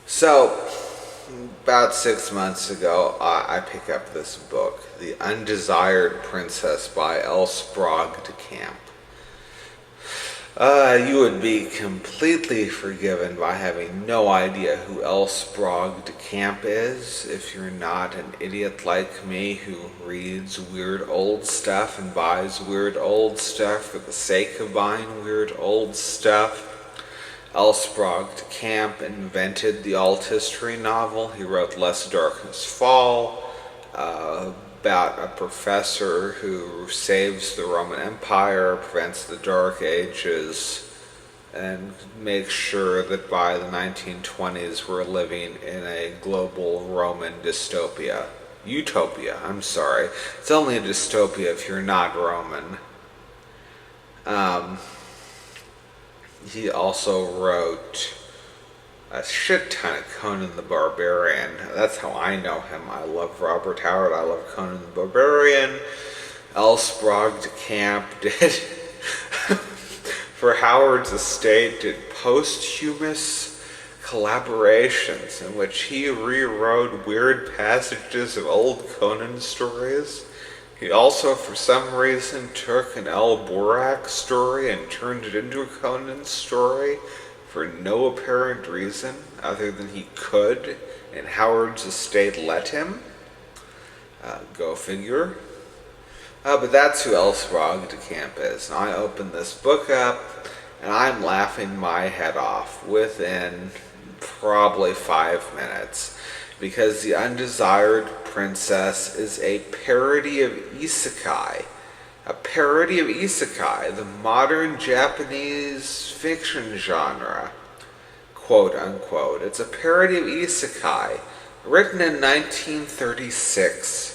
So, about 6 months ago, I picked up this book, The Undesired Princess by L. Sprague de Camp. You would be completely forgiven by having no idea who L. Sprague de Camp is if you're not an idiot like me who reads weird old stuff and buys weird old stuff for the sake of buying weird old stuff. L. Sprague de Camp invented the alt history novel. He wrote Lest Darkness Fall, about a professor who saves the Roman Empire, prevents the Dark Ages, and makes sure that by the 1920s we're living in a global Roman dystopia. Utopia, I'm sorry. It's only a dystopia if you're not Roman. He also wrote a shit ton of Conan the Barbarian. That's how I know him. I love Robert Howard. I love Conan the Barbarian. L. Sprague de Camp did, for Howard's estate, did posthumous collaborations in which he rewrote weird passages of old Conan stories. He also, for some reason, took an El Borak story and turned it into a Conan story for no apparent reason other than he could, and Howard's estate let him. Go figure. But that's who L. Sprague de Camp is. And I opened this book up, and I'm laughing my head off within probably 5 minutes. Because The Undesired Princess is a parody of Isekai. A parody of Isekai, the modern Japanese fiction genre, quote unquote. It's a parody of Isekai, written in 1936.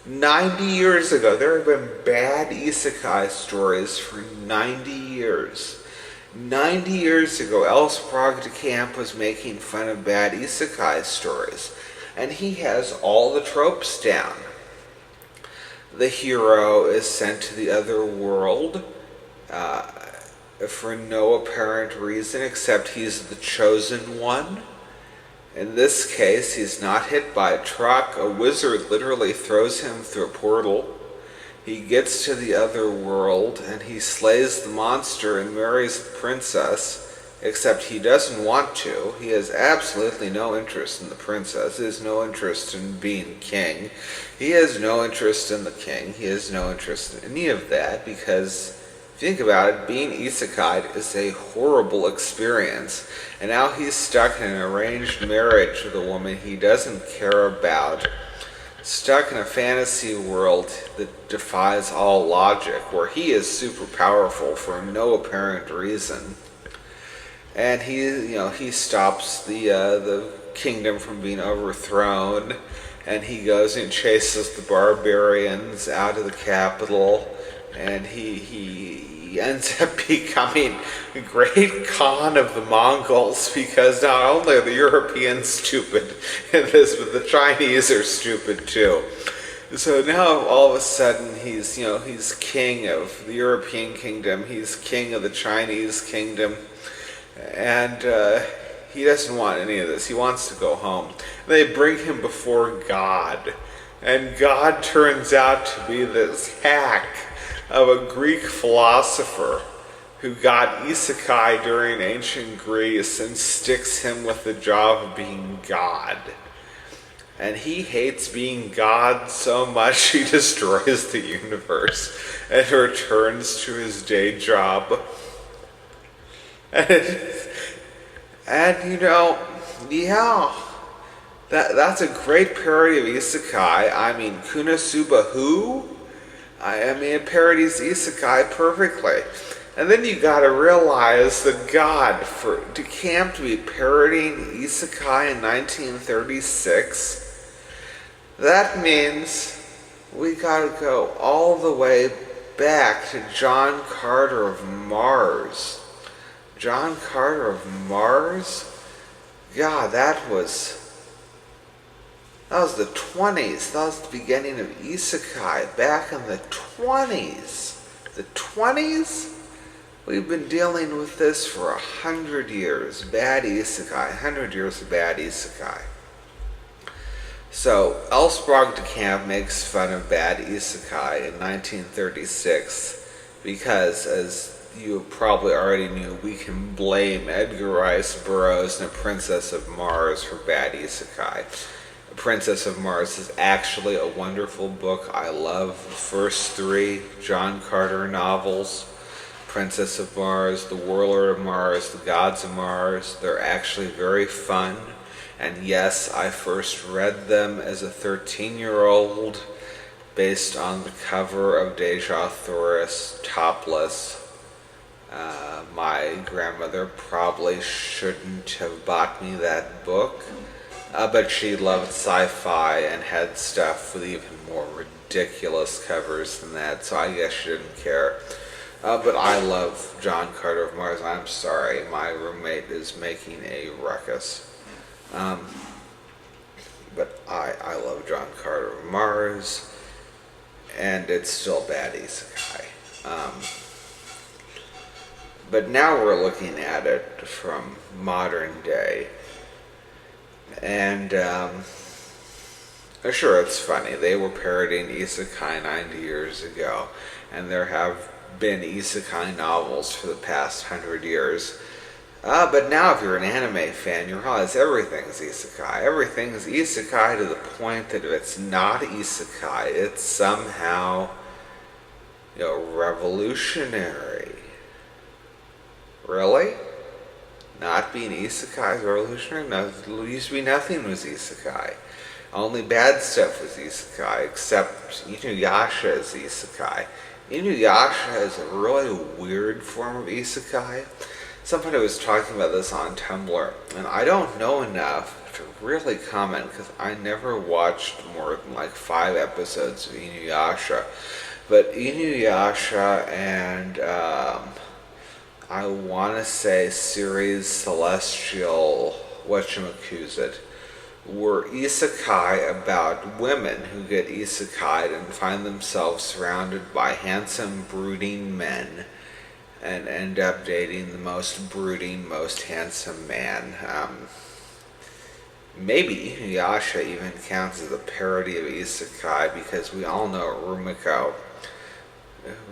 90 years ago. There have been bad Isekai stories for 90 years. 90 years ago, L. Sprague de Camp was making fun of bad Isekai stories. And he has all the tropes down. The hero is sent to the other world for no apparent reason except he's the chosen one. In this case, he's not hit by a truck. A wizard literally throws him through a portal. He gets to the other world and he slays the monster and marries the princess. Except he doesn't want to. He has absolutely no interest in the princess. He has no interest in being king. He has no interest in the king. He has no interest in any of that because, if you think about it, being isekai is a horrible experience. And now he's stuck in an arranged marriage with a woman he doesn't care about. Stuck in a fantasy world that defies all logic, where he is super powerful for no apparent reason. And he stops the kingdom from being overthrown, and he goes and chases the barbarians out of the capital, and he ends up becoming the great Khan of the Mongols, because not only are the Europeans stupid in this, but the Chinese are stupid too. So now all of a sudden he's king of the European kingdom, he's king of the Chinese kingdom. And he doesn't want any of this. He wants to go home. They bring him before God. And God turns out to be this hack of a Greek philosopher who got isekai during ancient Greece and sticks him with the job of being God. And he hates being God so much he destroys the universe and returns to his day job. That's a great parody of isekai. I mean, Konosuba who? I mean, it parodies isekai perfectly. And then you gotta realize that God, for de Camp to be parodying isekai in 1936, That means we gotta go all the way back to John Carter of Mars. John Carter of Mars? God, that was the 20s. That was the beginning of Isekai, back in the 20s. The 20s? We've been dealing with this for 100 years. Bad Isekai. 100 years of bad Isekai. So, Elsbrog de Camp makes fun of bad Isekai in 1936 because, as you probably already knew, we can blame Edgar Rice Burroughs and A Princess of Mars for bad Isekai. A Princess of Mars is actually a wonderful book. I love the first three John Carter novels. Princess of Mars, The Warlord of Mars, The Gods of Mars. They're actually very fun. And yes, I first read them as a 13-year-old based on the cover of Deja Thoris topless. My grandmother probably shouldn't have bought me that book, but she loved sci-fi and had stuff with even more ridiculous covers than that, so I guess she didn't care. But I love John Carter of Mars. I'm sorry, my roommate is making a ruckus. But I love John Carter of Mars, and it's still bad Isekai. But now we're looking at it from modern day, and sure, it's funny. They were parodying Isekai 90 years ago, and there have been Isekai novels for the past 100 years. But now if you're an anime fan, you realize everything's Isekai. Everything's Isekai to the point that if it's not Isekai, it's somehow, revolutionary. Really? Not being Isekai is revolutionary? No, it used to be nothing was Isekai. Only bad stuff was Isekai, except Inuyasha is Isekai. Inuyasha is a really weird form of Isekai. Somebody was talking about this on Tumblr, and I don't know enough to really comment because I never watched more than like 5 episodes of Inuyasha. But Inuyasha and I want to say series Celestial, whatchamacallit, were isekai about women who get isekai'd and find themselves surrounded by handsome, brooding men and end up dating the most brooding, most handsome man. Maybe Inuyasha even counts as a parody of isekai because we all know Rumiko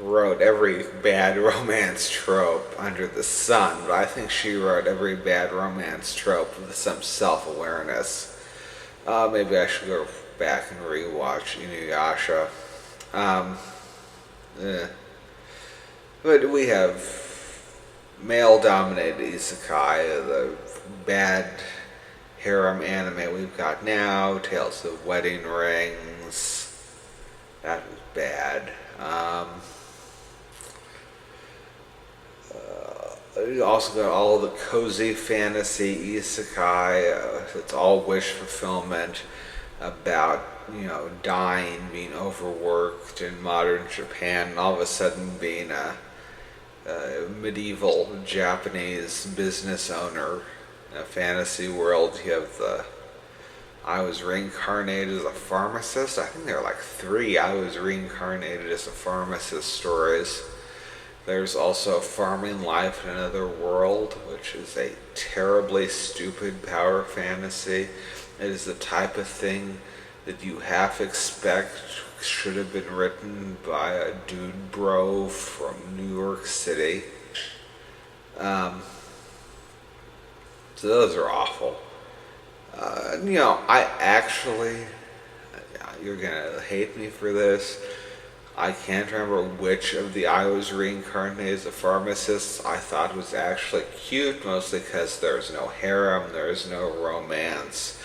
wrote every bad romance trope under the sun, but I think she wrote every bad romance trope with some self-awareness. Maybe I should go back and rewatch Inuyasha. But we have male-dominated isekai, the bad harem anime we've got now, Tales of Wedding Rings. That was bad. You also got all the cozy fantasy isekai. It's all wish fulfillment about, dying, being overworked in modern Japan, and all of a sudden being a medieval Japanese business owner in a fantasy world. You have I was reincarnated as a pharmacist. I think there are like 3 I was reincarnated as a pharmacist stories. There's also Farming Life in Another World, which is a terribly stupid power fantasy. It is the type of thing that you half expect should have been written by a dude bro from New York City. So those are awful. I actually, you're gonna hate me for this, I can't remember which of the I was reincarnated as a pharmacist I thought was actually cute, mostly because there's no harem, there's no romance.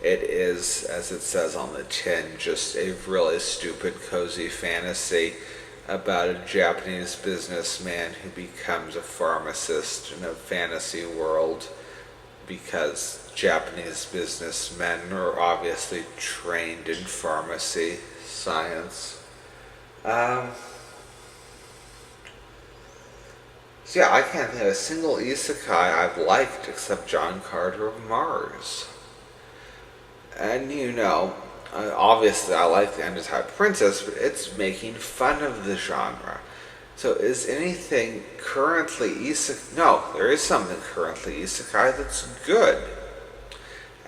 It is, as it says on the tin, just a really stupid, cozy fantasy about a Japanese businessman who becomes a pharmacist in a fantasy world because Japanese businessmen are obviously trained in pharmacy science. So yeah, I can't think of a single isekai I've liked except John Carter of Mars. And obviously I like the Undesired Princess, but it's making fun of the genre. So is anything currently isekai? No, there is something currently isekai that's good.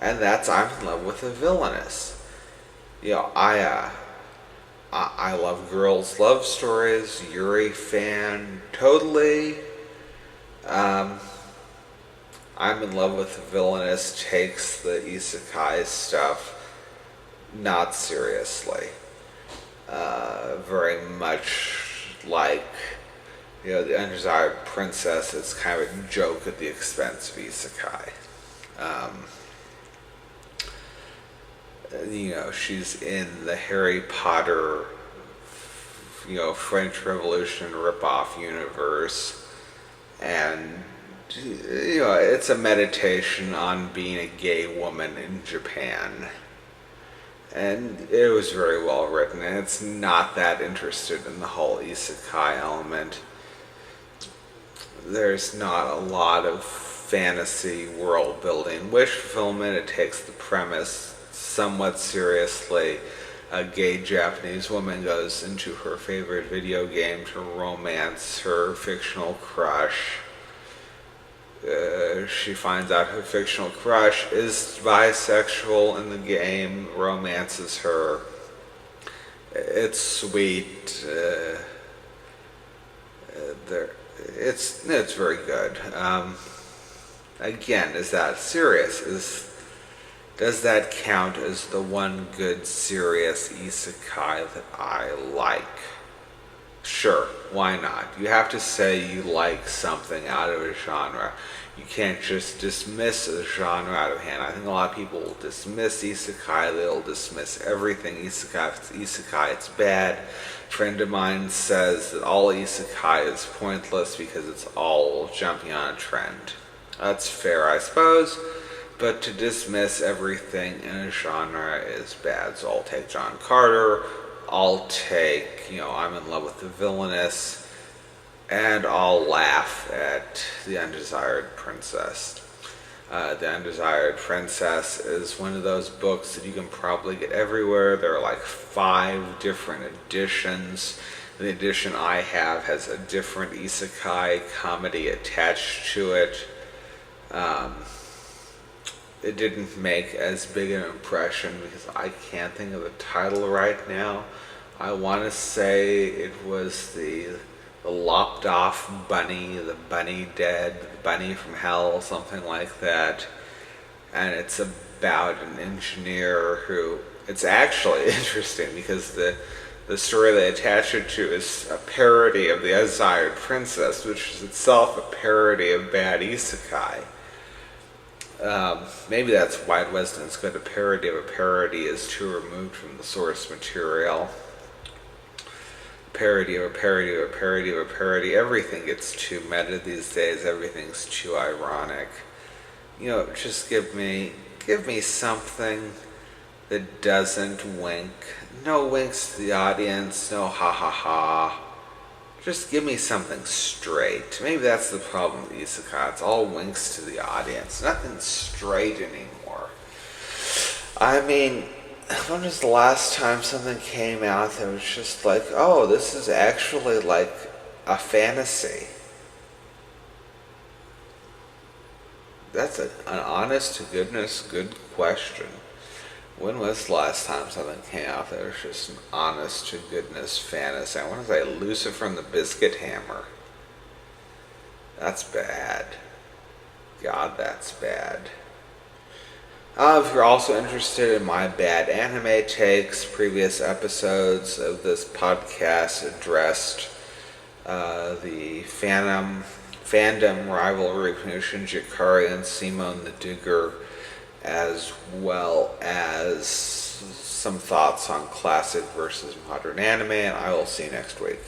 And that's I'm in love with a villainess. I love girls' love stories. Yuri fan, totally. I'm in love with the villainess takes the isekai stuff not seriously. Very much like, the Undesired Princess is kind of a joke at the expense of isekai. She's in the Harry Potter, French Revolution ripoff universe, and it's a meditation on being a gay woman in Japan. And it was very well written, and it's not that interested in the whole isekai element. There's not a lot of fantasy world building. Wish fulfillment, it takes the premise somewhat seriously. A gay Japanese woman goes into her favorite video game to romance her fictional crush. She finds out her fictional crush is bisexual in the game, romances her. It's sweet. It's very good. Again, is that serious? Does that count as the one good serious isekai that I like? Sure, why not? You have to say you like something out of a genre. You can't just dismiss a genre out of hand. I think a lot of people will dismiss isekai. They'll dismiss everything isekai. If it's isekai, it's bad. A friend of mine says that all isekai is pointless because it's all jumping on a trend. That's fair, I suppose. But to dismiss everything in a genre is bad. So I'll take John Carter. I'll take, I'm in love with the villainess, and I'll laugh at the Undesired Princess. The Undesired Princess is one of those books that you can probably get everywhere. There are like 5 different editions. The edition I have has a different isekai comedy attached to it. It didn't make as big an impression because I can't think of the title right now. I want to say it was the lopped off bunny, the bunny dead, the bunny from hell, something like that. And it's about an engineer who, it's actually interesting because the story they attach it to is a parody of the Undesired Princess, which is itself a parody of bad isekai. Maybe that's why it wasn't as good. A parody of a parody is too removed from the source material. Parody of a parody of a parody of a parody. Everything gets too meta these days. Everything's too ironic. Just give me something that doesn't wink. No winks to the audience. No ha ha ha. Just give me something straight. Maybe that's the problem with isekai. It's all winks to the audience. Nothing straight anymore. I mean, when was the last time something came out that was just like, oh, this is actually like a fantasy? That's an honest to goodness good question. When was the last time something came out that was just an honest to goodness fantasy? I want to say Lucifer and the Biscuit Hammer. That's bad. God, that's bad. If you're also interested in my bad anime takes, previous episodes of this podcast addressed the fandom rivalry between Shinji Ikari and Simone the Digger, as well as some thoughts on classic versus modern anime, and I will see you next week.